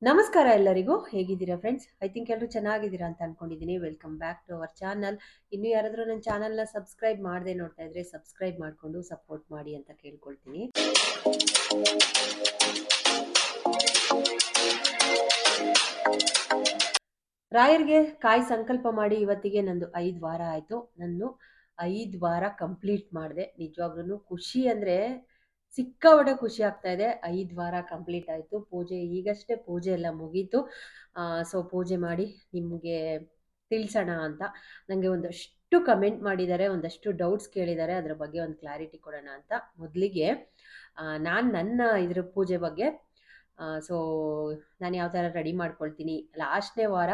ನಮಸ್ಕಾರ ಎಲ್ಲರಿಗೂ. ಹೇಗಿದ್ದೀರಾ ಫ್ರೆಂಡ್ಸ್? ಐ ಥಿಂಕ್ ಎಲ್ಲರೂ ಚೆನ್ನಾಗಿದ್ದೀರಾ ಅಂತ ಅನ್ಕೊಂಡಿದ್ದೀನಿ. Welcome back to our channel. ಇನ್ನು ಯಾರಾದರೂ ನನ್ನ ಚಾನಲ್ನ ಸಬ್ಸ್ಕ್ರೈಬ್ ಮಾಡದೆ ನೋಡ್ತಾ ಇದ್ರೆ ಸಬ್ಸ್ಕ್ರೈಬ್ ಮಾಡಿಕೊಂಡು ಸಪೋರ್ಟ್ ಮಾಡಿ ಅಂತ ಕೇಳ್ಕೊಳ್ತೀನಿ. ರಾಯರ್ಗೆ ಕಾಯಿ ಸಂಕಲ್ಪ ಮಾಡಿ ಇವತ್ತಿಗೆ ನಂದು 5 ವಾರ ಆಯಿತು. ನಾನು 5 ವಾರ ಕಂಪ್ಲೀಟ್ ಮಾಡಿದೆ. ನಿಜವಾಗ್ಲೂ ಖುಷಿ ಅಂದರೆ ಸಿಕ್ಕಾಪಟ್ಟೆ ಖುಷಿ ಆಗ್ತಾ ಇದೆ. 5 ವಾರ ಕಂಪ್ಲೀಟ್ ಆಯಿತು. ಈಗಷ್ಟೇ ಪೂಜೆ ಎಲ್ಲ ಮುಗೀತು. ಸೊ ಪೂಜೆ ಮಾಡಿ ನಿಮಗೆ ತಿಳಿಸೋಣ ಅಂತ. ನನಗೆ ಒಂದಷ್ಟು ಕಮೆಂಟ್ ಮಾಡಿದ್ದಾರೆ, ಒಂದಷ್ಟು ಡೌಟ್ಸ್ ಕೇಳಿದ್ದಾರೆ. ಅದರ ಬಗ್ಗೆ ಒಂದು ಕ್ಲಾರಿಟಿ ಕೊಡೋಣ ಅಂತ. ಮೊದಲಿಗೆ ನಾನು ನನ್ನ ಇದ್ರ ಪೂಜೆ ಬಗ್ಗೆ ಸೊ ನಾನು ಯಾವ ಥರ ರೆಡಿ ಮಾಡ್ಕೊಳ್ತೀನಿ, ಲಾಸ್ಟ್ನೇ ವಾರ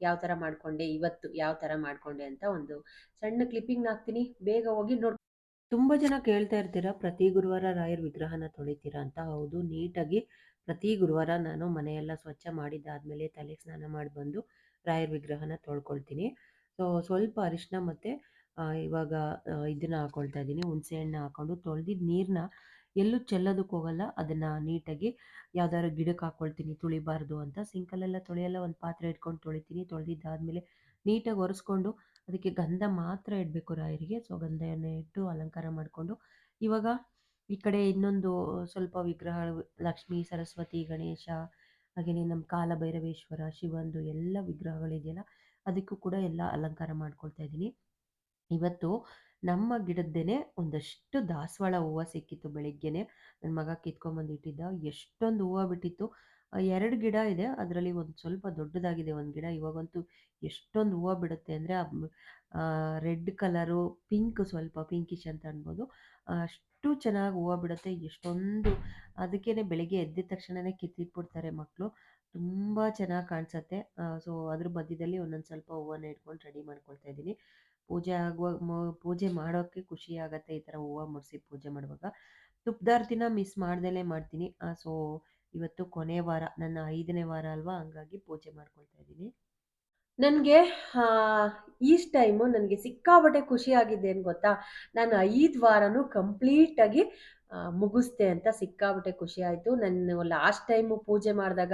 ಯಾವ ಥರ ಮಾಡ್ಕೊಂಡೆ, ಇವತ್ತು ಯಾವ ಥರ ಮಾಡ್ಕೊಂಡೆ ಅಂತ ಒಂದು ಸಣ್ಣ ಕ್ಲಿಪ್ಪಿಂಗ್ ಹಾಕ್ತೀನಿ. ಬೇಗ ಹೋಗಿ ನೋಡಿ. ತುಂಬ ಜನ ಕೇಳ್ತಾ ಇರ್ತೀರಾ, ಪ್ರತಿ ಗುರುವಾರ ರಾಯರ್ ವಿಗ್ರಹನ ತೊಳಿತೀರಾ ಅಂತ. ಹೌದು, ನೀಟಾಗಿ ಪ್ರತಿ ಗುರುವಾರ ನಾನು ಮನೆಯೆಲ್ಲ ಸ್ವಚ್ಛ ಮಾಡಿದ್ದಾದಮೇಲೆ ತಲೆ ಸ್ನಾನ ಮಾಡಿ ಬಂದು ರಾಯರ್ ವಿಗ್ರಹನ ತೊಳ್ಕೊಳ್ತೀನಿ. ಸೊ ಸ್ವಲ್ಪ ಅರಿಶಿನ ಮತ್ತು ಇವಾಗ ಇದನ್ನ ಹಾಕ್ಕೊಳ್ತಾ ಇದ್ದೀನಿ, ಹುಣಸೆ ಹಣ್ಣು ಹಾಕ್ಕೊಂಡು ತೊಳೆದಿದ್ದ ನೀರನ್ನ ಎಲ್ಲೂ ಚೆಲ್ಲೋದಕ್ಕೆ ಹೋಗಲ್ಲ. ಅದನ್ನು ನೀಟಾಗಿ ಯಾವ್ದಾದ್ರು ಗಿಡಕ್ಕೆ ಹಾಕ್ಕೊಳ್ತೀನಿ, ತುಳಿಬಾರ್ದು ಅಂತ. ಸಿಂಕಲ್ಲೆಲ್ಲ ತೊಳೆಯಲ್ಲ, ಒಂದು ಪಾತ್ರೆ ಇಟ್ಕೊಂಡು ತೊಳಿತೀನಿ. ತೊಳೆದಿದ್ದಾದಮೇಲೆ ನೀಟಾಗಿ ಒರೆಸ್ಕೊಂಡು ಅದಕ್ಕೆ ಗಂಧ ಮಾತ್ರ ಇಡಬೇಕು ರಾಯರಿಗೆ. ಸೊ ಗಂಧವನ್ನು ಇಟ್ಟು ಅಲಂಕಾರ ಮಾಡಿಕೊಂಡು ಇವಾಗ ಈ ಕಡೆ ಇನ್ನೊಂದು ಸ್ವಲ್ಪ ವಿಗ್ರಹ, ಲಕ್ಷ್ಮೀ, ಸರಸ್ವತಿ, ಗಣೇಶ, ಹಾಗೆಯೇ ನಮ್ಮ ಕಾಲಭೈರವೇಶ್ವರ, ಶಿವಂದು ಎಲ್ಲ ವಿಗ್ರಹಗಳಿದೆಯಲ್ಲ, ಅದಕ್ಕೂ ಕೂಡ ಎಲ್ಲ ಅಲಂಕಾರ ಮಾಡ್ಕೊಳ್ತಾ ಇದ್ದೀನಿ. ಇವತ್ತು ನಮ್ಮ ಗಿಡದ್ದೇನೆ ಒಂದಷ್ಟು ದಾಸವಾಳ ಹೂವು ಸಿಕ್ಕಿತ್ತು. ಬೆಳಿಗ್ಗೆನೆ ನನ್ನ ಮಗ ಕಿತ್ಕೊಂಬಂದು ಇಟ್ಟಿದ್ದ. ಎಷ್ಟೊಂದು ಹೂವು ಬಿಟ್ಟಿತ್ತು. 2 ಗಿಡ ಇದೆ, ಅದರಲ್ಲಿ ಒಂದು ಸ್ವಲ್ಪ ದೊಡ್ಡದಾಗಿದೆ ಒಂದು ಗಿಡ. ಇವಾಗಂತೂ ಎಷ್ಟೊಂದು ಹೂವು ಬಿಡುತ್ತೆ ಅಂದರೆ ರೆಡ್ ಕಲರು, ಪಿಂಕ್, ಸ್ವಲ್ಪ ಪಿಂಕಿಶ್ ಅಂತ ಅನ್ಬೋದು. ಅಷ್ಟು ಚೆನ್ನಾಗಿ ಹೂವು ಬಿಡುತ್ತೆ. ಎಷ್ಟೊಂದು ಅದಕ್ಕೇ ಬೆಳಿಗ್ಗೆ ಎದ್ದ ತಕ್ಷಣವೇ ಕಿತ್ತಿಟ್ಬಿಡ್ತಾರೆ ಮಕ್ಕಳು. ತುಂಬ ಚೆನ್ನಾಗಿ ಕಾಣಿಸುತ್ತೆ. ಸೊ ಅದ್ರ ಮಧ್ಯದಲ್ಲಿ ಒಂದೊಂದು ಸ್ವಲ್ಪ ಹೂವನ್ನ ಇಟ್ಕೊಂಡು ರೆಡಿ ಮಾಡ್ಕೊಳ್ತಾ ಇದ್ದೀನಿ. ಪೂಜೆ ಮಾಡೋಕ್ಕೆ ಖುಷಿ ಆಗುತ್ತೆ ಈ ಥರ ಹೂವು ಮುಡಿಸಿ ಪೂಜೆ ಮಾಡುವಾಗ. ತುಪ್ಪದಾರ್ತಿನ ಮಿಸ್ ಮಾಡ್ದಲೇ ಮಾಡ್ತೀನಿ. ಸೊ ಇವತ್ತು ಕೊನೆ ವಾರ, ನನ್ನ 5ನೇ ವಾರ ಅಲ್ವಾ, ಹಂಗಾಗಿ ಪೂಜೆ ಮಾಡ್ಕೊಳ್ತಾ ಇದ್ದೀನಿ. ನನಗೆ ಈ ಟೈಮು ನನಗೆ ಸಿಕ್ಕಾಪಟ್ಟೆ ಖುಷಿ ಆಗಿದ್ದೆ ಏನು ಗೊತ್ತಾ? ನಾನು 5 ವಾರನೂ ಕಂಪ್ಲೀಟಾಗಿ ಮುಗಿಸ್ದೆ ಅಂತ ಸಿಕ್ಕಾಪಟ್ಟೆ ಖುಷಿ ಆಯಿತು. ನಾನು ಲಾಸ್ಟ್ ಟೈಮು ಪೂಜೆ ಮಾಡಿದಾಗ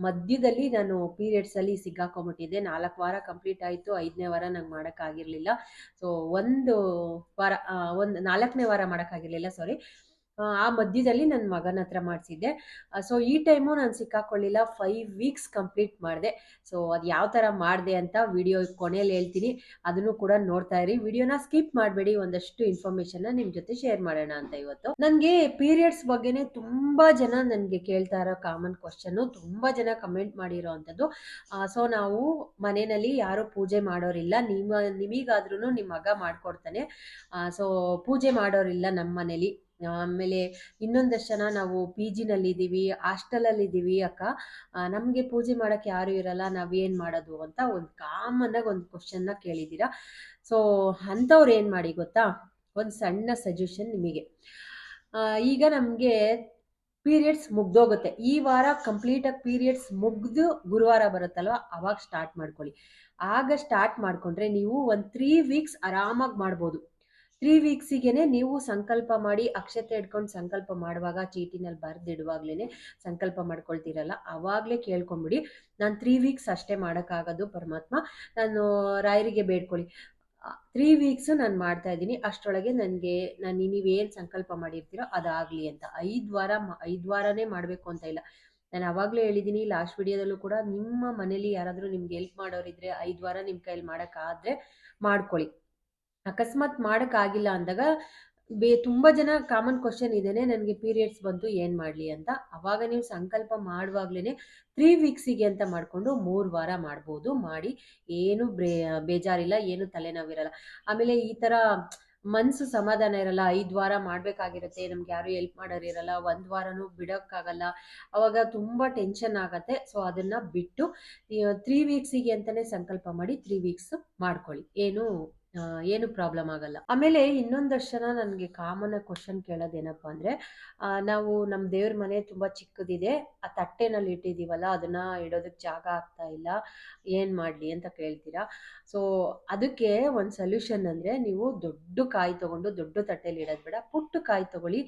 ಮಧ್ಯದಲ್ಲಿ ನಾನು ಪೀರಿಯಡ್ಸಲ್ಲಿ ಸಿಕ್ಕಾಕೊಂಬಿಟ್ಟಿದ್ದೆ. 4 ವಾರ ಕಂಪ್ಲೀಟ್ ಆಯಿತು. 5ನೇ ವಾರ ನಂಗೆ ಮಾಡೋಕ್ಕಾಗಿರಲಿಲ್ಲ. ಸೊ ಒಂದು ವಾರ, 4ನೇ ವಾರ ಮಾಡೋಕ್ಕಾಗಿರಲಿಲ್ಲ, ಸಾರಿ. ಆ ಮಧ್ಯದಲ್ಲಿ ನನ್ನ ಮಗನ ಹತ್ರ ಮಾಡಿಸಿದ್ದೆ. ಸೊ ಈ ಟೈಮು ನಾನು ಸಿಕ್ಕಾಕೊಳ್ಳಿಲ್ಲ. 5 ವೀಕ್ಸ್ ಕಂಪ್ಲೀಟ್ ಮಾಡಿದೆ. ಸೊ ಅದು ಯಾವ ಥರ ಮಾಡಿದೆ ಅಂತ ವಿಡಿಯೋ ಕೊನೆಯಲ್ಲಿ ಹೇಳ್ತೀನಿ. ಅದನ್ನು ಕೂಡ ನೋಡ್ತಾ ಇರಿ. ವಿಡಿಯೋನ ಸ್ಕಿಪ್ ಮಾಡಬೇಡಿ. ಒಂದಷ್ಟು ಇನ್ಫಾರ್ಮೇಷನ್ನ ನಿಮ್ಮ ಜೊತೆ ಶೇರ್ ಮಾಡೋಣ ಅಂತ ಇವತ್ತು. ನನಗೆ ಪೀರಿಯಡ್ಸ್ ಬಗ್ಗೆನೇ ತುಂಬ ಜನ ನನಗೆ ಕೇಳ್ತಾ ಇರೋ ಕಾಮನ್ ಕ್ವಶನ್ನು, ತುಂಬ ಜನ ಕಮೆಂಟ್ ಮಾಡಿರೋ ಅಂಥದ್ದು. ಸೊ ನಾವು ಮನೆಯಲ್ಲಿ ಯಾರೂ ಪೂಜೆ ಮಾಡೋರಿಲ್ಲ, ನಿಮಗಾದ್ರೂ ನಿಮ್ಮ ಮಗ ಮಾಡಿಕೊಡ್ತಾನೆ. ಸೊ ಪೂಜೆ ಮಾಡೋರಿಲ್ಲ ನಮ್ಮ ಮನೇಲಿ. ಆಮೇಲೆ ಇನ್ನೊಂದಷ್ಟು ಜನ ನಾವು ಪಿ ಜಿನಲ್ಲಿದ್ದೀವಿ, ಹಾಸ್ಟೆಲಲ್ಲಿದ್ದೀವಿ ಅಕ್ಕ, ನಮಗೆ ಪೂಜೆ ಮಾಡೋಕ್ಕೆ ಯಾರೂ ಇರಲ್ಲ, ನಾವೇನು ಮಾಡೋದು ಅಂತ ಒಂದು ಕಾಮನ್ನಾಗಿ ಒಂದು ಕ್ವಶನ್ನ ಕೇಳಿದ್ದೀರಾ. ಸೊ ಅಂಥವ್ರು ಏನು ಮಾಡಿ ಗೊತ್ತಾ, ಒಂದು ಸಣ್ಣ ಸಜೆಷನ್ ನಿಮಗೆ. ಈಗ ನಮಗೆ ಪೀರಿಯಡ್ಸ್ ಮುಗ್ದೋಗುತ್ತೆ. ಈ ವಾರ ಕಂಪ್ಲೀಟಾಗಿ ಪೀರಿಯಡ್ಸ್ ಮುಗಿದು ಗುರುವಾರ ಬರುತ್ತಲ್ವ, ಅವಾಗ ಸ್ಟಾರ್ಟ್ ಮಾಡ್ಕೊಳ್ಳಿ. ಆಗ ಸ್ಟಾರ್ಟ್ ಮಾಡಿಕೊಂಡ್ರೆ ನೀವು ಒಂದು 3 ವೀಕ್ಸ್ ಆರಾಮಾಗಿ ಮಾಡ್ಬೋದು. 3 ವೀಕ್ಸಿಗೆ ನೀವು ಸಂಕಲ್ಪ ಮಾಡಿ, ಅಕ್ಷತೆ ಇಟ್ಕೊಂಡು ಸಂಕಲ್ಪ ಮಾಡುವಾಗ ಚೀಟಿನಲ್ಲಿ ಬರೆದಿಡುವಾಗಲೇ ಸಂಕಲ್ಪ ಮಾಡ್ಕೊಳ್ತೀರಲ್ಲ, ಆವಾಗಲೇ ಕೇಳ್ಕೊಂಬಿಡಿ, ನಾನು 3 ವೀಕ್ಸ್ ಅಷ್ಟೇ ಮಾಡೋಕ್ಕಾಗೋದು ಪರಮಾತ್ಮ, ನಾನು ರಾಯರಿಗೆ ಬೇಡ್ಕೊಳ್ಳಿ, 3 ವೀಕ್ಸು ನಾನು ಮಾಡ್ತಾ ಇದ್ದೀನಿ, ಅಷ್ಟರೊಳಗೆ ನೀವೇನು ಸಂಕಲ್ಪ ಮಾಡಿರ್ತೀರೋ ಅದಾಗಲಿ ಅಂತ. 5 ವಾರನೇ ಮಾಡಬೇಕು ಅಂತ ಇಲ್ಲ. ನಾನು ಆವಾಗಲೇ ಹೇಳಿದ್ದೀನಿ, ಲಾಸ್ಟ್ ವಿಡಿಯೋದಲ್ಲೂ ಕೂಡ, ನಿಮ್ಮ ಮನೇಲಿ ಯಾರಾದರೂ ನಿಮ್ಗೆ ಹೆಲ್ಪ್ ಮಾಡೋರಿದ್ರೆ 5 ವಾರ ನಿಮ್ಮ ಕೈಯಲ್ಲಿ ಮಾಡೋಕ್ಕಾದರೆ ಮಾಡ್ಕೊಳ್ಳಿ. ಅಕಸ್ಮಾತ್ ಮಾಡೋಕ್ಕಾಗಿಲ್ಲ ಅಂದಾಗ ತುಂಬ ಜನ ಕಾಮನ್ ಕ್ವಶನ್ ಇದೇನೆ, ನನಗೆ ಪೀರಿಯಡ್ಸ್ ಬಂತು ಏನು ಮಾಡಲಿ ಅಂತ. ಆವಾಗ ನೀವು ಸಂಕಲ್ಪ ಮಾಡುವಾಗಲೇ 3 ವೀಕ್ಸಿಗೆ ಅಂತ ಮಾಡಿಕೊಂಡು 3 ವಾರ ಮಾಡ್ಬೋದು. ಮಾಡಿ ಏನು ಬೇಜಾರಿಲ್ಲ, ಏನು ತಲೆನೋವಿರಲ್ಲ. ಆಮೇಲೆ ಈ ಥರ ಮನಸ್ಸು ಸಮಾಧಾನ ಇರಲ್ಲ. 5 ವಾರ ಮಾಡಬೇಕಾಗಿರುತ್ತೆ, ನಮ್ಗೆ ಯಾರು ಹೆಲ್ಪ್ ಮಾಡೋರು ಇರಲ್ಲ, 1 ವಾರನೂ ಬಿಡೋಕ್ಕಾಗಲ್ಲ, ಅವಾಗ ತುಂಬ ಟೆನ್ಷನ್ ಆಗುತ್ತೆ. ಸೊ ಅದನ್ನು ಬಿಟ್ಟು 3 ವೀಕ್ಸಿಗೆ ಅಂತಲೇ ಸಂಕಲ್ಪ ಮಾಡಿ 3 ವೀಕ್ಸ್ ಮಾಡ್ಕೊಳ್ಳಿ, ಏನು ಏನು ಪ್ರಾಬ್ಲಮ್ ಆಗಲ್ಲ. ಆಮೇಲೆ ಇನ್ನೊಂದಷ್ಟು ಜನ ನನಗೆ ಕಾಮನ್ ಆಗಿ ಕ್ವಶನ್ ಕೇಳೋದೇನಪ್ಪ ಅಂದರೆ, ನಾವು ನಮ್ಮ ದೇವ್ರ ಮನೆ ತುಂಬ ಚಿಕ್ಕದಿದೆ, ಆ ತಟ್ಟೆನಲ್ಲಿ ಇಟ್ಟಿದ್ದೀವಲ್ಲ ಅದನ್ನು ಇಡೋದಕ್ಕೆ ಜಾಗ ಆಗ್ತಾ ಇಲ್ಲ, ಏನು ಮಾಡಲಿ ಅಂತ ಕೇಳ್ತೀರಾ. ಸೊ ಅದಕ್ಕೆ ಒಂದು ಸೊಲ್ಯೂಷನ್ ಅಂದರೆ, ನೀವು ದೊಡ್ಡ ಕಾಯಿ ತೊಗೊಂಡು ದೊಡ್ಡ ತಟ್ಟೆಯಲ್ಲಿ ಇಡೋದು ಬೇಡ, ಪುಟ್ಟ ಕಾಯಿ ತೊಗೊಳ್ಳಿ,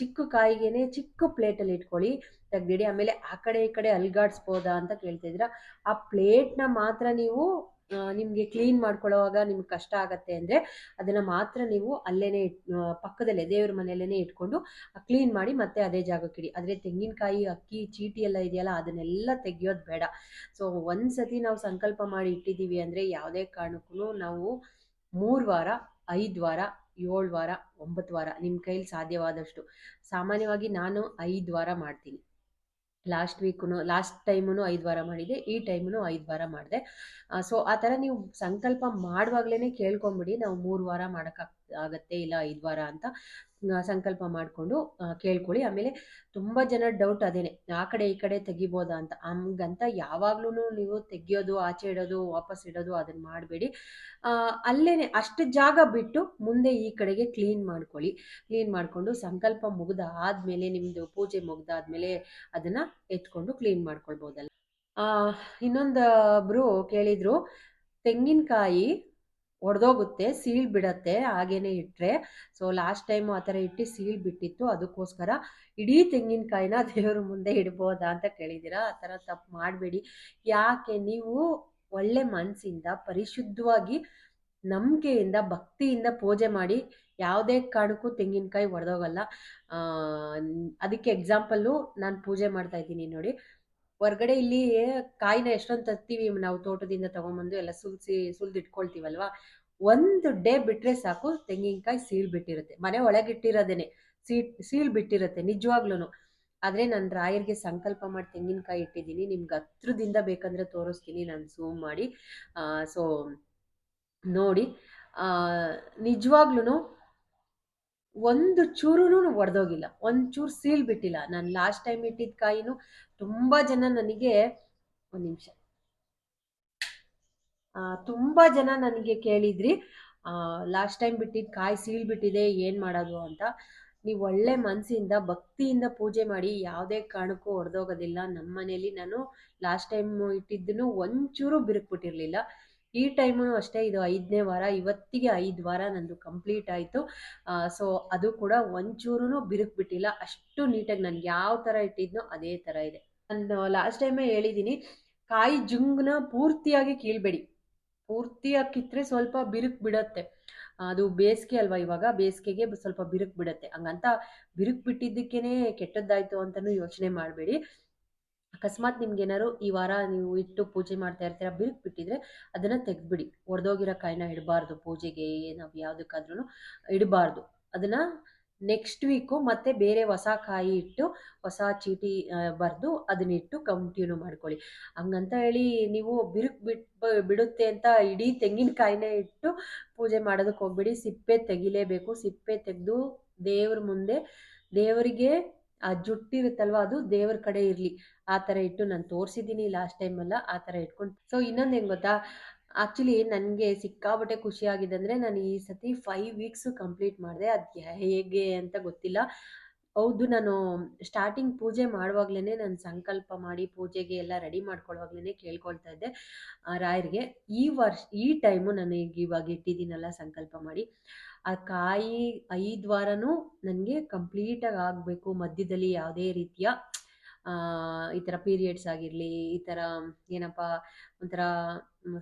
ಚಿಕ್ಕ ಕಾಯಿಗೇನೆ ಚಿಕ್ಕ ಪ್ಲೇಟಲ್ಲಿ ಇಟ್ಕೊಳ್ಳಿ, ತೆಗ್ದಿಡಿ. ಆಮೇಲೆ ಆ ಕಡೆ ಈ ಕಡೆ ಅಲ್ಗಾಡಿಸ್ಬೋದಾ ಅಂತ ಕೇಳ್ತಿದ್ದೀರಾ. ಆ ಪ್ಲೇಟ್ನ ಮಾತ್ರ ನೀವು ನಿಮಗೆ ಕ್ಲೀನ್ ಮಾಡ್ಕೊಳ್ಳೋವಾಗ ನಿಮ್ಗೆ ಕಷ್ಟ ಆಗತ್ತೆ ಅಂದರೆ ಅದನ್ನು ಮಾತ್ರ ನೀವು ಅಲ್ಲೇನೆ ಪಕ್ಕದಲ್ಲೇ ದೇವ್ರ ಮನೆಯಲ್ಲೇ ಇಟ್ಕೊಂಡು ಕ್ಲೀನ್ ಮಾಡಿ ಮತ್ತೆ ಅದೇ ಜಾಗಕ್ಕಿಡಿ. ಆದರೆ ತೆಂಗಿನಕಾಯಿ, ಅಕ್ಕಿ, ಚೀಟಿ ಎಲ್ಲ ಇದೆಯಲ್ಲ ಅದನ್ನೆಲ್ಲ ತೆಗಿಯೋದು ಬೇಡ. ಸೊ ಒಂದ್ಸತಿ ನಾವು ಸಂಕಲ್ಪ ಮಾಡಿ ಇಟ್ಟಿದ್ದೀವಿ ಅಂದರೆ ಯಾವುದೇ ಕಾರಣಕ್ಕೂ ನಾವು 3 ವಾರ, 5 ವಾರ, 7 ವಾರ, 9 ವಾರ ನಿಮ್ಮ ಕೈಲಿ ಸಾಧ್ಯವಾದಷ್ಟು. ಸಾಮಾನ್ಯವಾಗಿ ನಾನು 5 ವಾರ ಮಾಡ್ತೀನಿ. ಲಾಸ್ಟ್ ಟೈಮು 5 ವಾರ ಮಾಡಿದೆ, ಈ ಟೈಮು 5 ವಾರ ಮಾಡಿದೆ. ಸೊ ಆ ಥರ ನೀವು ಸಂಕಲ್ಪ ಮಾಡುವಾಗಲೇ ಕೇಳ್ಕೊಂಬಿಡಿ, ನಾವು 3 ವಾರ ಮಾಡೋಕ್ಕಾಗತ್ತೆ ಇಲ್ಲ 5 ವಾರ ಅಂತ ಸಂಕಲ್ಪ ಮಾಡಿಕೊಂಡು ಕೇಳ್ಕೊಳ್ಳಿ. ಆಮೇಲೆ ತುಂಬ ಜನ ಡೌಟ್ ಅದೇನೆ, ಆ ಕಡೆ ಈ ಕಡೆ ತೆಗಿಬೋದಾ ಅಂತ. ಹಂಗಂತ ಯಾವಾಗ್ಲೂ ನೀವು ತೆಗಿಯೋದು, ಆಚೆ ಇಡೋದು, ವಾಪಸ್ ಇಡೋದು ಅದನ್ನು ಮಾಡಬೇಡಿ. ಅಲ್ಲೇನೆ ಅಷ್ಟು ಜಾಗ ಬಿಟ್ಟು ಮುಂದೆ ಈ ಕಡೆಗೆ ಕ್ಲೀನ್ ಮಾಡ್ಕೊಳ್ಳಿ. ಕ್ಲೀನ್ ಮಾಡಿಕೊಂಡು ಸಂಕಲ್ಪ ಮುಗಿದಾದ್ಮೇಲೆ, ನಿಮ್ಮದು ಪೂಜೆ ಮುಗಿದಾದ್ಮೇಲೆ ಅದನ್ನು ಎತ್ಕೊಂಡು ಕ್ಲೀನ್ ಮಾಡ್ಕೊಳ್ಬೋದಲ್ಲ. ಇನ್ನೊಂದೊಬ್ರು ಕೇಳಿದ್ರು, ತೆಂಗಿನಕಾಯಿ ಒಡೆದೋಗುತ್ತೆ, ಸೀಳ್ ಬಿಡತ್ತೆ ಹಾಗೇನೆ ಇಟ್ಟರೆ. ಸೊ ಲಾಸ್ಟ್ ಟೈಮು ಆ ಥರ ಇಟ್ಟು ಸೀಳ್ ಬಿಟ್ಟಿತ್ತು, ಅದಕ್ಕೋಸ್ಕರ ಇಡೀ ತೆಂಗಿನಕಾಯಿನ ದೇವ್ರ ಮುಂದೆ ಇಡ್ಬೋದಾ ಅಂತ ಕೇಳಿದ್ದೀರಾ. ಆ ಥರ ತಪ್ಪು ಮಾಡಬೇಡಿ. ಯಾಕೆ, ನೀವು ಒಳ್ಳೆ ಮನಸ್ಸಿಂದ ಪರಿಶುದ್ಧವಾಗಿ ನಂಬಿಕೆಯಿಂದ ಭಕ್ತಿಯಿಂದ ಪೂಜೆ ಮಾಡಿ, ಯಾವುದೇ ಕಾರಣಕ್ಕೂ ತೆಂಗಿನಕಾಯಿ ಒಡೆದೋಗಲ್ಲ. ಅದಕ್ಕೆ ಎಕ್ಸಾಂಪಲ್ಲು ನಾನು ಪೂಜೆ ಮಾಡ್ತಾ ಇದ್ದೀನಿ ನೋಡಿ. ಹೊರ್ಗಡೆ ಇಲ್ಲಿ ಕಾಯಿನ ಎಷ್ಟೊಂದು ತರ್ತೀವಿ ನಾವು, ತೋಟದಿಂದ ತಗೊಂಬಂದು ಎಲ್ಲ ಸುಲ್ದಿಟ್ಕೊಳ್ತೀವಲ್ವಾ. ಒಂದು ಡೇ ಬಿಟ್ಟರೆ ಸಾಕು, ತೆಂಗಿನಕಾಯಿ ಸೀಳ್ ಬಿಟ್ಟಿರುತ್ತೆ. ಮನೆ ಒಳಗಿಟ್ಟಿರೋದೇನೆ ಸೀಳ್ ಬಿಟ್ಟಿರುತ್ತೆ ನಿಜವಾಗ್ಲೂ. ಆದರೆ ನಾನು ರಾಯರಿಗೆ ಸಂಕಲ್ಪ ಮಾಡಿ ತೆಂಗಿನಕಾಯಿ ಇಟ್ಟಿದ್ದೀನಿ, ನಿಮ್ಗೆ ಹತ್ರದಿಂದ ಬೇಕಂದರೆ ತೋರಿಸ್ತೀನಿ ನಾನು ಝೂಮ್ ಮಾಡಿ. ಸೊ ನೋಡಿ, ನಿಜವಾಗ್ಲೂ ಒಂದು ಚೂರೂ ಒಡೆದೋಗಿಲ್ಲ, ಒಂದು ಚೂರು ಸೀಳ್ ಬಿಟ್ಟಿಲ್ಲ. ನಾನು ಲಾಸ್ಟ್ ಟೈಮ್ ಇಟ್ಟಿದ್ದ ಕಾಯಿನೂ ತುಂಬ ಜನ ನನಗೆ, ಒಂದು ನಿಮಿಷ, ತುಂಬ ಜನ ನನಗೆ ಕೇಳಿದ್ರಿ, ಲಾಸ್ಟ್ ಟೈಮ್ ಬಿಟ್ಟಿದ್ದು ಕಾಯಿ ಸೀಳ್ ಬಿಟ್ಟಿದೆ, ಏನು ಮಾಡೋದು ಅಂತ. ನೀವು ಒಳ್ಳೆ ಮನಸ್ಸಿಂದ ಭಕ್ತಿಯಿಂದ ಪೂಜೆ ಮಾಡಿ, ಯಾವುದೇ ಕಾರಣಕ್ಕೂ ಒಡೆದೋಗೋದಿಲ್ಲ. ನಮ್ಮ ಮನೇಲಿ ನಾನು ಲಾಸ್ಟ್ ಟೈಮ್ ಇಟ್ಟಿದ್ದನ್ನು ಒಂಚೂರು ಬಿರುಕ್ಬಿಟ್ಟಿರಲಿಲ್ಲ. ಈ ಟೈಮು ಅಷ್ಟೇ, ಇದು 5ನೇ ವಾರ, ಇವತ್ತಿಗೆ 5 ವಾರ ನಂದು ಕಂಪ್ಲೀಟ್ ಆಯಿತು. ಸೊ ಅದು ಕೂಡ ಒಂಚೂರು ಬಿರುಕ್ಬಿಟ್ಟಿಲ್ಲ, ಅಷ್ಟು ನೀಟಾಗಿ ನನಗೆ ಯಾವ ಥರ ಇಟ್ಟಿದ್ನೋ ಅದೇ ಥರ ಇದೆ. ನಾನು ಲಾಸ್ಟ್ ಟೈಮೇ ಹೇಳಿದ್ದೀನಿ, ಕಾಯಿ ಜುಂಗ್ನ ಪೂರ್ತಿಯಾಗಿ ಕೀಳ್ಬೇಡಿ. ಪೂರ್ತಿಯಾಗಿ ಕಿತ್ತರೆ ಸ್ವಲ್ಪ ಬಿರುಕು ಬಿಡತ್ತೆ. ಅದು ಬೇಸಿಗೆ ಅಲ್ವಾ, ಇವಾಗ ಬೇಸಿಗೆಗೆ ಸ್ವಲ್ಪ ಬಿರುಕು ಬಿಡತ್ತೆ. ಹಂಗಂತ ಬಿರುಕು ಬಿಟ್ಟಿದ್ದಕ್ಕೇನೆ ಕೆಟ್ಟದ್ದಾಯ್ತು ಅಂತಲೂ ಯೋಚನೆ ಮಾಡಬೇಡಿ. ಅಕಸ್ಮಾತ್ ನಿಮ್ಗೇನಾದ್ರು ಈ ವಾರ ನೀವು ಇಟ್ಟು ಪೂಜೆ ಮಾಡ್ತಾ ಇರ್ತೀರ, ಬಿರುಕು ಬಿಟ್ಟಿದ್ರೆ ಅದನ್ನು ತೆಗೆದ್ಬಿಡಿ. ಒಡೆದೋಗಿರೋ ಕಾಯಿನ ಇಡಬಾರ್ದು, ಪೂಜೆಗೆ ನಾವು ಯಾವುದಕ್ಕಾದ್ರೂ ಇಡಬಾರ್ದು. ಅದನ್ನು ನೆಕ್ಸ್ಟ್ ವೀಕು ಮತ್ತೆ ಬೇರೆ ಹೊಸ ಕಾಯಿ ಇಟ್ಟು ಹೊಸ ಚೀಟಿ ಬರೆದು ಅದನ್ನಿಟ್ಟು ಕಂಟಿನ್ಯೂ ಮಾಡ್ಕೊಳ್ಳಿ. ಹಂಗಂತ ಹೇಳಿ ನೀವು ಬಿಡುತ್ತೆ ಅಂತ ಇಡೀ ತೆಂಗಿನಕಾಯಿನೇ ಇಟ್ಟು ಪೂಜೆ ಮಾಡೋದಕ್ಕೆ ಹೋಗ್ಬೇಡಿ. ಸಿಪ್ಪೆ ತೆಗಿಲೇಬೇಕು. ಸಿಪ್ಪೆ ತೆಗೆದು ದೇವ್ರ ಮುಂದೆ, ದೇವರಿಗೆ ಆ ಜುಟ್ಟಿರುತ್ತಲ್ವ ಅದು ದೇವ್ರ ಕಡೆ ಇರಲಿ, ಆ ಥರ ಇಟ್ಟು ನಾನು ತೋರಿಸಿದ್ದೀನಿ ಲಾಸ್ಟ್ ಟೈಮೆಲ್ಲ, ಆ ಥರ ಇಟ್ಕೊಂಡು. ಸೊ ಇನ್ನೊಂದು ಏನು ಗೊತ್ತಾ, ಆ್ಯಕ್ಚುಲಿ ನನಗೆ ಸಿಕ್ಕಾಪಟ್ಟೆ ಖುಷಿಯಾಗಿದೆ ಅಂದರೆ, ನಾನು ಈ ಸತಿ 5 ವೀಕ್ಸು ಕಂಪ್ಲೀಟ್ ಮಾಡಿದೆ. ಅದು ಹೇಗೆ ಅಂತ ಗೊತ್ತಿಲ್ಲ. ಹೌದು, ನಾನು ಸ್ಟಾರ್ಟಿಂಗ್ ಪೂಜೆ ಮಾಡುವಾಗ್ಲೇ ನಾನು ಸಂಕಲ್ಪ ಮಾಡಿ ಪೂಜೆಗೆ ಎಲ್ಲ ರೆಡಿ ಮಾಡ್ಕೊಳ್ಳುವಾಗ್ಲೇ ಕೇಳ್ಕೊಳ್ತಾ ಇದ್ದೆ ರಾಯರಿಗೆ, ಈ ಟೈಮು ನನಗೆ ಇವಾಗ ಇಟ್ಟಿದ್ದೀನಲ್ಲ ಸಂಕಲ್ಪ ಮಾಡಿ, ಆ ಕಾಯಿ 5 ವಾರನೂ ನನಗೆ ಕಂಪ್ಲೀಟಾಗಿ ಆಗಬೇಕು. ಮಧ್ಯದಲ್ಲಿ ಯಾವುದೇ ರೀತಿಯ ಈ ಥರ ಪೀರಿಯಡ್ಸ್ ಆಗಿರಲಿ, ಈ ಥರ ಏನಪ್ಪ ಒಂಥರ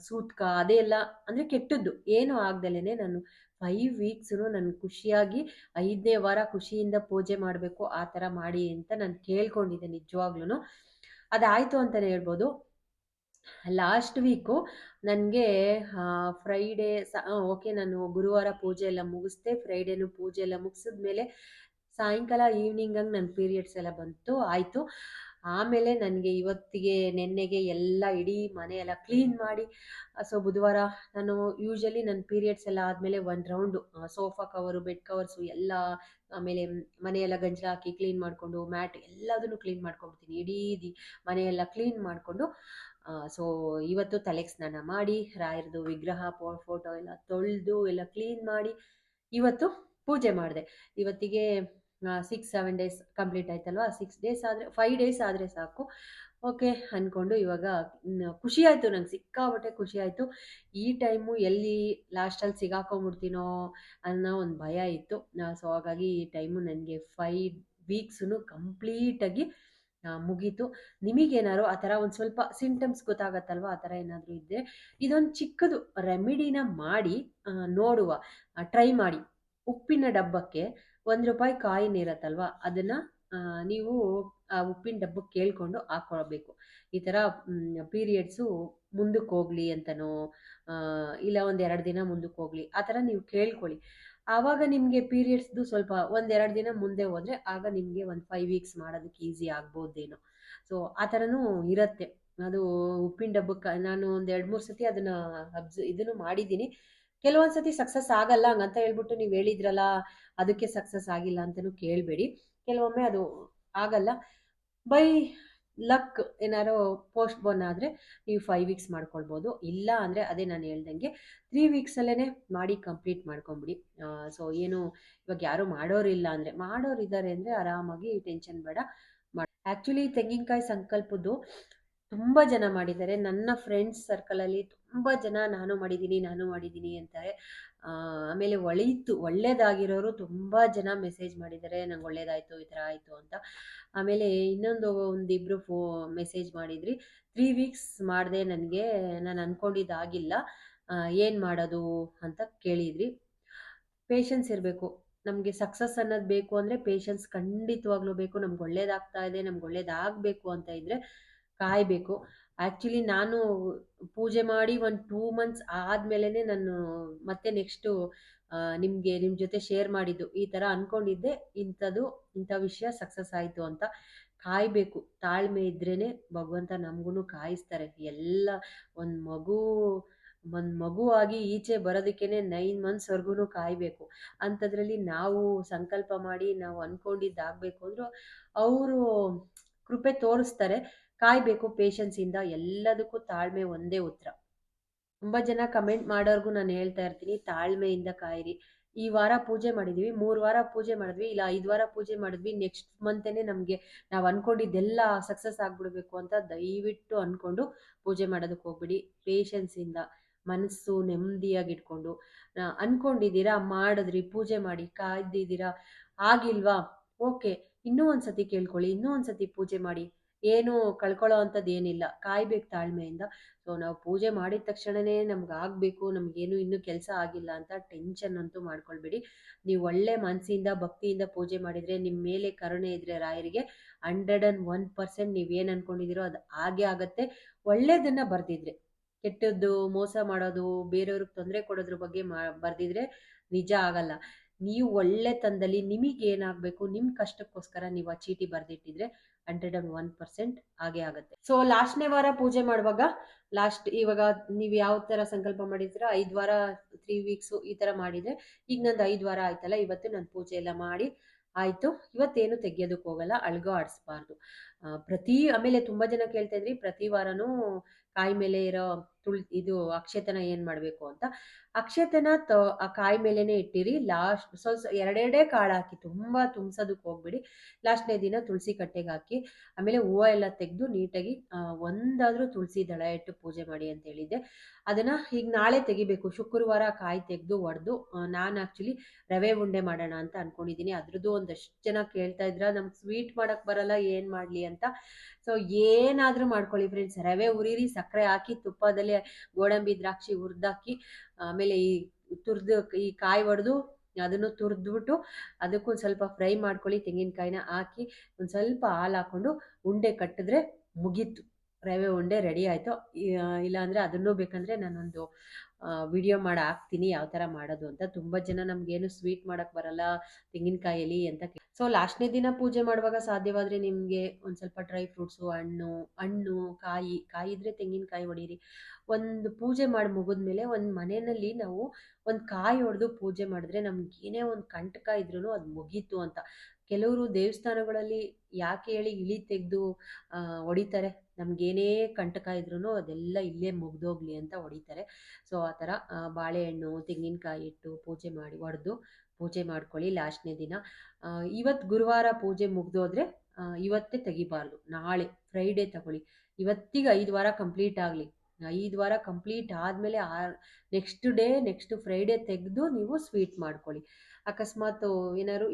ಸೂತ್ಕ ಅದೇ ಎಲ್ಲ ಅಂದರೆ ಕೆಟ್ಟದ್ದು ಏನೂ ಆಗ್ದಲೇ ನಾನು 5 ವೀಕ್ಸು ನಾನು ಖುಷಿಯಾಗಿ 5ನೇ ವಾರ ಖುಷಿಯಿಂದ ಪೂಜೆ ಮಾಡಬೇಕು, ಆ ಥರ ಮಾಡಿ ಅಂತ ನಾನು ಕೇಳ್ಕೊಂಡಿದ್ದೆ. ನಿಜವಾಗ್ಲೂ ಅದಾಯಿತು ಅಂತಲೇ ಹೇಳ್ಬೋದು. ಲಾಸ್ಟ್ ವೀಕು ನನಗೆ ಫ್ರೈಡೇ ಓಕೆ, ನಾನು ಗುರುವಾರ ಪೂಜೆ ಎಲ್ಲ ಮುಗಿಸ್ದೆ, ಫ್ರೈಡೇನು ಪೂಜೆ ಎಲ್ಲ ಮುಗಿಸಿದ್ಮೇಲೆ ಸಾಯಂಕಾಲ ಈವ್ನಿಂಗಂಗೆ ನನ್ನ ಪೀರಿಯಡ್ಸ್ ಎಲ್ಲ ಬಂತು, ಆಯಿತು. ಆಮೇಲೆ ನನಗೆ ಇವತ್ತಿಗೆ ನೆನ್ನೆಗೆ ಎಲ್ಲ ಇಡೀ ಮನೆ ಎಲ್ಲ ಕ್ಲೀನ್ ಮಾಡಿ, ಸೊ ಬುಧವಾರ ನಾನು ಯೂಶಲಿ ನನ್ನ ಪೀರಿಯಡ್ಸ್ ಎಲ್ಲ ಆದಮೇಲೆ ಒಂದು round sofa cover, bed covers ಎಲ್ಲ, ಆಮೇಲೆ ಮನೆಯೆಲ್ಲ ಗಂಜಲ ಹಾಕಿ ಕ್ಲೀನ್ ಮಾಡಿಕೊಂಡು ಮ್ಯಾಟ್ ಎಲ್ಲದನ್ನು ಕ್ಲೀನ್ ಮಾಡ್ಕೊಂಡ್ಬಿಡ್ತೀನಿ. ಇಡೀ ಮನೆಯೆಲ್ಲ ಕ್ಲೀನ್ ಮಾಡಿಕೊಂಡು ಸೊ ಇವತ್ತು ತಲೆಗೆ ಸ್ನಾನ ಮಾಡಿ ರಾಯರದು ವಿಗ್ರಹ ಫೋಟೋ ಎಲ್ಲ ತೊಳೆದು ಎಲ್ಲ ಕ್ಲೀನ್ ಮಾಡಿ ಇವತ್ತು ಪೂಜೆ ಮಾಡಿದೆ. ಇವತ್ತಿಗೆ 6-7 ಡೇಸ್ ಕಂಪ್ಲೀಟ್ ಆಯ್ತಲ್ವಾ, 6 ಡೇಸ್ ಆದರೆ 5 ಡೇಸ್ ಆದರೆ ಸಾಕು ಓಕೆ ಅಂದ್ಕೊಂಡು ಇವಾಗ ಖುಷಿ ಆಯಿತು, ನಂಗೆ ಸಿಕ್ಕಾಪಟ್ಟೆ ಖುಷಿ ಆಯಿತು. ಈ ಟೈಮು ಎಲ್ಲಿ ಲಾಸ್ಟಲ್ಲಿ ಸಿಗಾಕೊಂಬಿಡ್ತೀನೋ ಅನ್ನೋ ಒಂದು ಭಯ ಇತ್ತು. ಸೊ ಹಾಗಾಗಿ ಈ ಟೈಮು ನನಗೆ 5 ವೀಕ್ಸು ಕಂಪ್ಲೀಟಾಗಿ ಮುಗೀತು. ನಿಮಗೇನಾದ್ರು ಆ ಥರ ಒಂದು ಸ್ವಲ್ಪ ಸಿಂಟಮ್ಸ್ ಗೊತ್ತಾಗತ್ತಲ್ವ, ಆ ಥರ ಏನಾದರೂ ಇದ್ದರೆ ಇದೊಂದು ಚಿಕ್ಕದು ರೆಮಿಡಿನ ಮಾಡಿ ನೋಡುವ, ಟ್ರೈ ಮಾಡಿ. ಉಪ್ಪಿನ ಡಬ್ಬಕ್ಕೆ ₹1 ಕಾಯಿನ್ ಇರತ್ತಲ್ವ, ಅದನ್ನು ನೀವು ಆ ಉಪ್ಪಿನ ಡಬ್ಬಕ್ಕೆ ಕೇಳಿಕೊಂಡು ಹಾಕ್ಕೊಳ್ಬೇಕು. ಈ ಥರ ಪೀರಿಯಡ್ಸು ಮುಂದಕ್ಕೆ ಹೋಗಲಿ ಅಂತನೋ ಇಲ್ಲ 1-2 ದಿನ ಮುಂದಕ್ಕೆ ಹೋಗಲಿ ಆ ಥರ ನೀವು ಕೇಳ್ಕೊಳ್ಳಿ. ಆವಾಗ ನಿಮಗೆ ಪೀರಿಯಡ್ಸ್ದು ಸ್ವಲ್ಪ 1-2 ದಿನ ಮುಂದೆ ಹೋದರೆ ಆಗ ನಿಮಗೆ ಒಂದು 5 ವೀಕ್ಸ್ ಮಾಡೋದಕ್ಕೆ ಈಸಿ ಆಗ್ಬೋದೇನೋ. ಸೊ ಆ ಥರನೂ ಇರುತ್ತೆ. ಅದು ಉಪ್ಪಿನ ಡಬ್ಬಕ್ಕೆ ನಾನು ಒಂದು 2-3 ಸತಿ ಅದನ್ನು ಇದನ್ನು ಮಾಡಿದ್ದೀನಿ. ಕೆಲವೊಂದು ಸತಿ ಸಕ್ಸಸ್ ಆಗಲ್ಲ, ಹಂಗಂತ ಹೇಳ್ಬಿಟ್ಟು ನೀವು ಹೇಳಿದ್ರಲ್ಲ ಅದಕ್ಕೆ ಸಕ್ಸಸ್ ಆಗಿಲ್ಲ ಅಂತಲೂ ಕೇಳಬೇಡಿ. ಕೆಲವೊಮ್ಮೆ ಅದು ಆಗಲ್ಲ. ಬೈ ಲಕ್ ಏನಾರೋ ಪೋಸ್ಟ್ಬೋನ್ ಆದರೆ ನೀವು 5 ವೀಕ್ಸ್ ಮಾಡ್ಕೊಳ್ಬೋದು. ಇಲ್ಲ ಅಂದರೆ ಅದೇ ನಾನು ಹೇಳ್ದಂಗೆ 3 ವೀಕ್ಸಲ್ಲೇ ಮಾಡಿ ಕಂಪ್ಲೀಟ್ ಮಾಡ್ಕೊಂಬಿಡಿ. ಸೊ ಏನು ಇವಾಗ ಯಾರೂ ಮಾಡೋರಿಲ್ಲ ಅಂದರೆ, ಮಾಡೋರಿದ್ದಾರೆ ಅಂದರೆ ಆರಾಮಾಗಿ ಟೆನ್ಷನ್ ಬೇಡ ಮಾಡಿ. ಆ್ಯಕ್ಚುಲಿ ತೆಂಗಿನಕಾಯಿ ಸಂಕಲ್ಪದ್ದು ತುಂಬ ಜನ ಮಾಡಿದ್ದಾರೆ. ನನ್ನ ಫ್ರೆಂಡ್ಸ್ ಸರ್ಕಲಲ್ಲಿ ತುಂಬ ಜನ ನಾನು ಮಾಡಿದ್ದೀನಿ ಅಂತಾರೆ. ಆಮೇಲೆ ಒಳ್ಳೇದಾಗಿರೋರು ತುಂಬ ಜನ ಮೆಸೇಜ್ ಮಾಡಿದ್ದಾರೆ, ನಂಗೆ ಒಳ್ಳೇದಾಯಿತು, ಈ ಥರ ಆಯಿತು ಅಂತ. ಆಮೇಲೆ ಒಂದಿಬ್ಬರು ಮೆಸೇಜ್ ಮಾಡಿದ್ರಿ, 3 ವೀಕ್ಸ್ ಮಾಡಿದೆ, ನನಗೆ ನಾನು ಅಂದ್ಕೊಂಡಿದ್ದಾಗಿಲ್ಲ, ಏನು ಮಾಡೋದು ಅಂತ ಕೇಳಿದ್ರಿ. ಪೇಷನ್ಸ್ ಇರಬೇಕು. ನಮಗೆ ಸಕ್ಸಸ್ ಅನ್ನೋದು ಬೇಕು ಅಂದರೆ ಪೇಷನ್ಸ್ ಖಂಡಿತವಾಗ್ಲೂ ಬೇಕು. ನಮ್ಗೆ ಒಳ್ಳೇದಾಗ್ತಾ ಇದೆ, ನಮ್ಗೆ ಒಳ್ಳೇದಾಗಬೇಕು ಅಂತ ಇದ್ದರೆ ಕಾಯಬೇಕು. ಆ್ಯಕ್ಚುಲಿ ನಾನು ಪೂಜೆ ಮಾಡಿ ಒಂದು 2 ಮಂತ್ಸ್ ಆದಮೇಲೆ ನಾನು ಮತ್ತೆ ನೆಕ್ಸ್ಟು ನಿಮ್ಮ ಜೊತೆ ಶೇರ್ ಮಾಡಿದ್ದು. ಈ ಥರ ಅಂದ್ಕೊಂಡಿದ್ದೆ, ಇಂಥ ವಿಷಯ ಸಕ್ಸಸ್ ಆಯಿತು ಅಂತ. ಕಾಯಬೇಕು, ತಾಳ್ಮೆ ಇದ್ರೇ ಭಗವಂತ ನಮಗೂ ಕಾಯಿಸ್ತಾರೆ. ಎಲ್ಲ ಒಂದು ಮಗು ಆಗಿ ಈಚೆ ಬರೋದಕ್ಕೇ 9 ಮಂತ್ಸ್ವರೆಗೂ ಕಾಯಬೇಕು. ಅಂಥದ್ರಲ್ಲಿ ನಾವು ಸಂಕಲ್ಪ ಮಾಡಿ ನಾವು ಅಂದ್ಕೊಂಡಿದ್ದಾಗಬೇಕು ಅಂದರೂ ಅವರು ಕೃಪೆ ತೋರಿಸ್ತಾರೆ. ಕಾಯಬೇಕು ಪೇಷನ್ಸಿಂದ. ಎಲ್ಲದಕ್ಕೂ ತಾಳ್ಮೆ ಒಂದೇ ಉತ್ತರ. ತುಂಬ ಜನ ಕಮೆಂಟ್ ಮಾಡೋರ್ಗೂ ನಾನು ಹೇಳ್ತಾ ಇರ್ತೀನಿ, ತಾಳ್ಮೆಯಿಂದ ಕಾಯಿರಿ. ಈ ವಾರ ಪೂಜೆ ಮಾಡಿದ್ವಿ, 3 ವಾರ ಪೂಜೆ ಮಾಡಿದ್ವಿ, ಇಲ್ಲ 5 ವಾರ ಪೂಜೆ ಮಾಡಿದ್ವಿ, ನೆಕ್ಸ್ಟ್ ಮಂತೇ ನಮಗೆ ನಾವು ಅಂದ್ಕೊಂಡಿದ್ದೆಲ್ಲ ಸಕ್ಸಸ್ ಆಗಿಬಿಡ್ಬೇಕು ಅಂತ ದಯವಿಟ್ಟು ಅಂದ್ಕೊಂಡು ಪೂಜೆ ಮಾಡೋದಕ್ಕೆ ಹೋಗ್ಬಿಡಿ. ಪೇಷನ್ಸಿಂದ ಮನಸ್ಸು ನೆಮ್ಮದಿಯಾಗಿಟ್ಕೊಂಡು ಅಂದ್ಕೊಂಡಿದ್ದೀರಾ, ಮಾಡಿದ್ರಿ, ಪೂಜೆ ಮಾಡಿ ಕಾಯ್ದಿದ್ದೀರಾ, ಆಗಿಲ್ವಾ, ಓಕೆ, ಇನ್ನೂ ಒಂದು ಸತಿ ಕೇಳ್ಕೊಳ್ಳಿ, ಇನ್ನೂ ಒಂದು ಸತಿ ಪೂಜೆ ಮಾಡಿ. ಏನು ಕಳ್ಕೊಳ್ಳೋ ಅಂಥದ್ದು ಏನಿಲ್ಲ, ಕಾಯ್ಬೇಕು ತಾಳ್ಮೆಯಿಂದ. ಸೊ ನಾವು ಪೂಜೆ ಮಾಡಿದ ತಕ್ಷಣವೇ ನಮ್ಗೆ ಆಗಬೇಕು, ನಮಗೇನು ಇನ್ನೂ ಕೆಲಸ ಆಗಿಲ್ಲ ಅಂತ ಟೆನ್ಷನ್ ಅಂತೂ ಮಾಡ್ಕೊಳ್ಬೇಡಿ. ನೀವು ಒಳ್ಳೆ ಮನಸ್ಸಿಂದ ಭಕ್ತಿಯಿಂದ ಪೂಜೆ ಮಾಡಿದರೆ, ನಿಮ್ಮ ಮೇಲೆ ಕರುಣೆ ಇದ್ದರೆ ರಾಯರಿಗೆ 101% ನೀವೇನು ಅಂದ್ಕೊಂಡಿದ್ದೀರೋ ಅದು ಆಗೇ ಆಗುತ್ತೆ. ಒಳ್ಳೆಯದನ್ನು ಬರೆದಿದ್ರೆ, ಕೆಟ್ಟದ್ದು ಮೋಸ ಮಾಡೋದು ಬೇರೆಯವ್ರಿಗೆ ತೊಂದರೆ ಕೊಡೋದ್ರ ಬಗ್ಗೆ ಬರೆದಿದ್ರೆ ನಿಜ ಆಗಲ್ಲ. ನೀವು ಒಳ್ಳೆತನದಲ್ಲಿ ನಿಮಗೇನಾಗಬೇಕು, ನಿಮ್ಮ ಕಷ್ಟಕ್ಕೋಸ್ಕರ ನೀವು ಆ ಚೀಟಿ ಬರೆದಿಟ್ಟಿದ್ರೆ 101% ಆಗೇ ಆಗುತ್ತೆ. ಸೊ ಲಾಸ್ಟ್ನೇ ವಾರ ಪೂಜೆ ಮಾಡುವಾಗ ಇವಾಗ ನೀವು ಯಾವ ಥರ ಸಂಕಲ್ಪ ಮಾಡಿರ್ತೀರ, 5 ವಾರ 3 ವೀಕ್ಸು ಈ ಥರ ಮಾಡಿದರೆ, ಈಗ ನಂದು 5 ವಾರ ಆಯ್ತಲ್ಲ, ಇವತ್ತು ನಾನು ಪೂಜೆ ಎಲ್ಲ ಮಾಡಿ ಆಯಿತು. ಇವತ್ತೇನು ತೆಗಿಯೋದಕ್ಕೆ ಹೋಗಲ್ಲ, ಅಳ್ಗೋ ಆಡಿಸ್ಬಾರ್ದು. ಆಮೇಲೆ ತುಂಬ ಜನ ಕೇಳ್ತಾ ಇದ್ರಿ, ಪ್ರತಿ ವಾರನೂ ಕಾಯಿ ಮೇಲೆ ಇರೋ ಇದು ಅಕ್ಷತೆನ ಏನು ಮಾಡಬೇಕು ಅಂತ. ಅಕ್ಷತೆನ ಆ ಕಾಯಿ ಮೇಲೆನೇ ಇಟ್ಟಿರಿ. ಲಾಸ್ಟ್ ಸ್ವಲ್ಪ ಎರಡೆರಡೇ ಕಾಳು ಹಾಕಿ, ತುಂಬ ತುಂಬಿಸೋದಕ್ಕೆ ಹೋಗ್ಬಿಡಿ. ಲಾಸ್ಟ್ನೇ ದಿನ ತುಳಸಿ ಕಟ್ಟೆಗೆ ಹಾಕಿ, ಆಮೇಲೆ ಹೂವು ಎಲ್ಲ ತೆಗೆದು ನೀಟಾಗಿ ಒಂದಾದರೂ ತುಳಸಿ ದಳ ಇಟ್ಟು ಪೂಜೆ ಮಾಡಿ ಅಂತ ಹೇಳಿದ್ದೆ. ಅದನ್ನು ಈಗ ನಾಳೆ ತೆಗಿಬೇಕು. ಶುಕ್ರವಾರ ಕಾಯಿ ತೆಗೆದು ಒಡೆದು, ನಾನು ಆ್ಯಕ್ಚುಲಿ ರವೆ ಉಂಡೆ ಮಾಡೋಣ ಅಂತ ಅಂದ್ಕೊಂಡಿದ್ದೀನಿ. ಅದ್ರದ್ದು ಒಂದಷ್ಟು ಜನ ಕೇಳ್ತಾ ಇದ್ರ, ನಮ್ಗೆ ಸ್ವೀಟ್ ಮಾಡೋಕ್ಕೆ ಬರಲ್ಲ, ಏನು ಮಾಡಲಿ ಅಂತ. ಸೊ ಏನಾದರೂ ಮಾಡ್ಕೊಳ್ಳಿ ಫ್ರೆಂಡ್ಸ್, ರವೆ ಉರಿರಿ, ಸಕ್ಕರೆ ಹಾಕಿ, ತುಪ್ಪದಲ್ಲೇ ಗೋಡಂಬಿ ದ್ರಾಕ್ಷಿ ಹುರಿದಾಕಿ, ಆಮೇಲೆ ಈ ಕಾಯಿ ಒಡೆದು ಅದನ್ನು ತುರಿದ್ಬಿಟ್ಟು ಅದಕ್ಕೊಂದು ಸ್ವಲ್ಪ ಫ್ರೈ ಮಾಡ್ಕೊಳ್ಳಿ. ತೆಂಗಿನಕಾಯಿನ ಹಾಕಿ ಒಂದು ಸ್ವಲ್ಪ ಹಾಲು ಹಾಕ್ಕೊಂಡು ಉಂಡೆ ಕಟ್ಟಿದ್ರೆ ಮುಗೀತು, ರವೆ ಉಂಡೆ ರೆಡಿ ಆಯಿತು. ಇಲ್ಲಾಂದರೆ ಅದನ್ನು ಬೇಕಂದರೆ ನಾನೊಂದು ವಿಡಿಯೋ ಮಾಡಿ ಹಾಕ್ತೀನಿ ಯಾವ ಥರ ಮಾಡೋದು ಅಂತ. ತುಂಬ ಜನ ನಮಗೇನು ಸ್ವೀಟ್ ಮಾಡೋಕ್ಕೆ ಬರಲ್ಲ ತೆಂಗಿನಕಾಯಲ್ಲಿ ಅಂತ. ಸೊ ಲಾಸ್ಟ್ನೇ ದಿನ ಪೂಜೆ ಮಾಡುವಾಗ ಸಾಧ್ಯವಾದರೆ ನಿಮಗೆ ಒಂದು ಸ್ವಲ್ಪ ಡ್ರೈ ಫ್ರೂಟ್ಸು, ಹಣ್ಣು ಕಾಯಿ ಇದ್ದರೆ ತೆಂಗಿನಕಾಯಿ ಹೊಡೀರಿ. ಒಂದು ಪೂಜೆ ಮಾಡಿ ಮುಗಿದ್ಮೇಲೆ ಒಂದು ಮನೆಯಲ್ಲಿ ನಾವು ಒಂದು ಕಾಯಿ ಹೊಡೆದು ಪೂಜೆ ಮಾಡಿದ್ರೆ ನಮ್ಗೆ ಏನೇ ಒಂದು ಕಂಟಕ ಇದ್ರೂ ಅದು ಮುಗೀತು ಅಂತ. ಕೆಲವರು ದೇವಸ್ಥಾನಗಳಲ್ಲಿ ಯಾಕೆ ಹೇಳಿ ಇಳಿ ತೆಗೆದು ಹೊಡಿತಾರೆ, ನಮ್ಗೇನೇ ಕಂಟಕ ಇದ್ರೂ ಅದೆಲ್ಲ ಇಲ್ಲೇ ಮುಗ್ದೋಗ್ಲಿ ಅಂತ ಹೊಡಿತಾರೆ. ಸೊ ಆ ಥರ ಬಾಳೆಹಣ್ಣು ತೆಂಗಿನಕಾಯಿ ಇಟ್ಟು ಪೂಜೆ ಮಾಡಿ ಹೊಡೆದು ಪೂಜೆ ಮಾಡ್ಕೊಳ್ಳಿ ಲಾಸ್ಟ್ನೇ ದಿನ. ಇವತ್ತು ಗುರುವಾರ ಪೂಜೆ ಮುಗ್ದೋದ್ರೆ ಇವತ್ತೇ ತೆಗಿಬಾರ್ದು, ನಾಳೆ ಫ್ರೈಡೇ ತಗೊಳ್ಳಿ. ಇವತ್ತಿಗೆ 5 ವಾರ ಕಂಪ್ಲೀಟ್ ಆಗಲಿ. 5 ವಾರ ಕಂಪ್ಲೀಟ್ ಆದಮೇಲೆ ನೆಕ್ಸ್ಟ್ ಫ್ರೈಡೇ ತೆಗೆದು ನೀವು ಸ್ವೀಟ್ ಮಾಡ್ಕೊಳ್ಳಿ. ಅಕಸ್ಮಾತ್ ಏನಾದ್ರು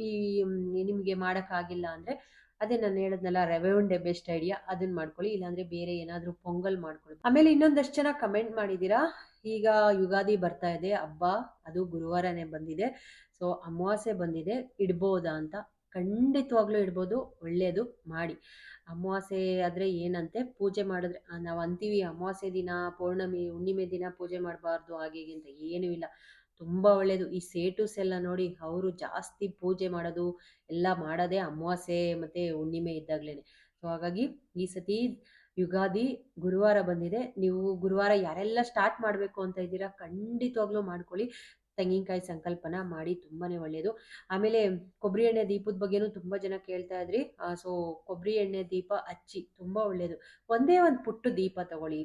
ನಿಮಗೆ ಮಾಡೋಕ್ಕಾಗಿಲ್ಲ ಅಂದರೆ ಅದೇ ನಾನು ಹೇಳಿದ್ನಲ್ಲ, ರವೆ ಉಂಡೆ ಬೆಸ್ಟ್ ಐಡಿಯಾ, ಅದನ್ನ ಮಾಡ್ಕೊಳ್ಳಿ. ಇಲ್ಲಾಂದರೆ ಬೇರೆ ಏನಾದರೂ ಪೊಂಗಲ್ ಮಾಡ್ಕೊಳ್ಳಿ. ಆಮೇಲೆ ಇನ್ನೊಂದಷ್ಟು ಜನ ಕಮೆಂಟ್ ಮಾಡಿದ್ದೀರಾ, ಈಗ ಯುಗಾದಿ ಬರ್ತಾ ಇದೆ, ಹಬ್ಬ ಅದು ಗುರುವಾರನೇ ಬಂದಿದೆ, ಸೊ ಅಮಾವಾಸ್ಯೆ ಬಂದಿದೆ, ಇಡ್ಬೋದಾ ಅಂತ. ಖಂಡಿತವಾಗ್ಲೂ ಇಡ್ಬೋದು, ಒಳ್ಳೆಯದು ಮಾಡಿ. ಅಮಾವಾಸ್ಯೆ ಆದರೆ ಏನಂತೆ, ಪೂಜೆ ಮಾಡಿದ್ರೆ ನಾವು ಅಂತೀವಿ ಅಮಾವಾಸ್ಯೆ ದಿನ, ಪೌರ್ಣಮಿ ಹುಣ್ಣಿಮೆ ದಿನ ಪೂಜೆ ಮಾಡಬಾರ್ದು ಹಾಗೆ ಹೀಗೆ ಅಂತ, ಏನೂ ಇಲ್ಲ, ತುಂಬ ಒಳ್ಳೆಯದು. ಈ ಸೇಟುಸ್ ಎಲ್ಲ ನೋಡಿ, ಅವರು ಜಾಸ್ತಿ ಪೂಜೆ ಮಾಡೋದು ಎಲ್ಲ ಮಾಡೋದೇ ಅಮಾವಾಸ್ಯೆ ಮತ್ತು ಹುಣ್ಣಿಮೆ ಇದ್ದಾಗಲೇ. ಸೊ ಹಾಗಾಗಿ ಈ ಸತಿ ಯುಗಾದಿ ಗುರುವಾರ ಬಂದಿದೆ, ನೀವು ಗುರುವಾರ ಯಾರೆಲ್ಲ ಸ್ಟಾರ್ಟ್ ಮಾಡಬೇಕು ಅಂತ ಇದ್ದೀರಾ ಖಂಡಿತವಾಗ್ಲೂ ಮಾಡ್ಕೊಳ್ಳಿ. ತೆಂಗಿನಕಾಯಿ ಸಂಕಲ್ಪನ ಮಾಡಿ, ತುಂಬಾ ಒಳ್ಳೆಯದು. ಆಮೇಲೆ ಕೊಬ್ಬರಿ ಎಣ್ಣೆ ದೀಪದ ಬಗ್ಗೆನೂ ತುಂಬ ಜನ ಕೇಳ್ತಾ ಇದ್ರಿ. ಸೊ ಕೊಬ್ಬರಿ ಎಣ್ಣೆ ದೀಪ ಹಚ್ಚಿ, ತುಂಬ ಒಳ್ಳೆಯದು. ಒಂದೇ ಒಂದು ಪುಟ್ಟ ದೀಪ ತಗೊಳ್ಳಿ.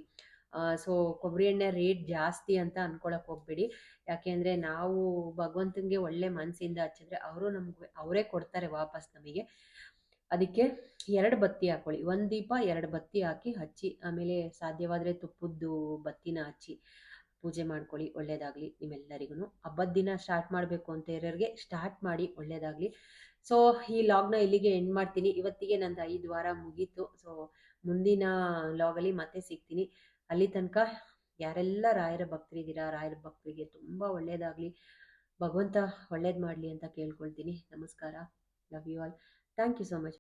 ಸೊ ಕೊಬ್ಬರಿ ಎಣ್ಣೆ ರೇಟ್ ಜಾಸ್ತಿ ಅಂತ ಅನ್ಕೊಳಕ್ಕೆ ಹೋಗ್ಬೇಡಿ, ಯಾಕೆಂದರೆ ನಾವು ಭಗವಂತನಿಗೆ ಒಳ್ಳೆ ಮನಸ್ಸಿಂದ ಹಚ್ಚಿದ್ರೆ ಅವರೇ ಕೊಡ್ತಾರೆ ವಾಪಸ್ ನಮಗೆ. ಅದಕ್ಕೆ 2 ಬತ್ತಿ ಹಾಕೊಳ್ಳಿ, 1 ದೀಪ 2 ಬತ್ತಿ ಹಾಕಿ ಹಚ್ಚಿ, ಆಮೇಲೆ ಸಾಧ್ಯವಾದರೆ ತುಪ್ಪದ್ದು ಬತ್ತಿನ ಹಚ್ಚಿ ಪೂಜೆ ಮಾಡ್ಕೊಳ್ಳಿ, ಒಳ್ಳೇದಾಗಲಿ ನಿಮ್ಮೆಲ್ಲರಿಗೂ. ಹಬ್ಬದ ದಿನ ಸ್ಟಾರ್ಟ್ ಮಾಡಬೇಕು ಅಂತ ಇರೋರಿಗೆ ಸ್ಟಾರ್ಟ್ ಮಾಡಿ, ಒಳ್ಳೇದಾಗಲಿ. ಸೊ ಈ ಲಾಗ್ನ ಇಲ್ಲಿಗೆ ಎಂಡ್ ಮಾಡ್ತೀನಿ. ಇವತ್ತಿಗೆ ನಂದು 5 ವಾರ ಮುಗೀತು. ಸೊ ಮುಂದಿನ ಲಾಗಲ್ಲಿ ಮತ್ತೆ ಸಿಗ್ತೀನಿ. ಅಲ್ಲಿ ತನಕ ಯಾರೆಲ್ಲ ರಾಯರ ಭಕ್ತರಿದ್ದೀರಾ, ರಾಯರ ಭಕ್ತರಿಗೆ ತುಂಬ ಒಳ್ಳೇದಾಗಲಿ, ಭಗವಂತ ಒಳ್ಳೇದು ಮಾಡಲಿ ಅಂತ ಕೇಳ್ಕೊಳ್ತೀನಿ. ನಮಸ್ಕಾರ. Love you all. Thank you so much.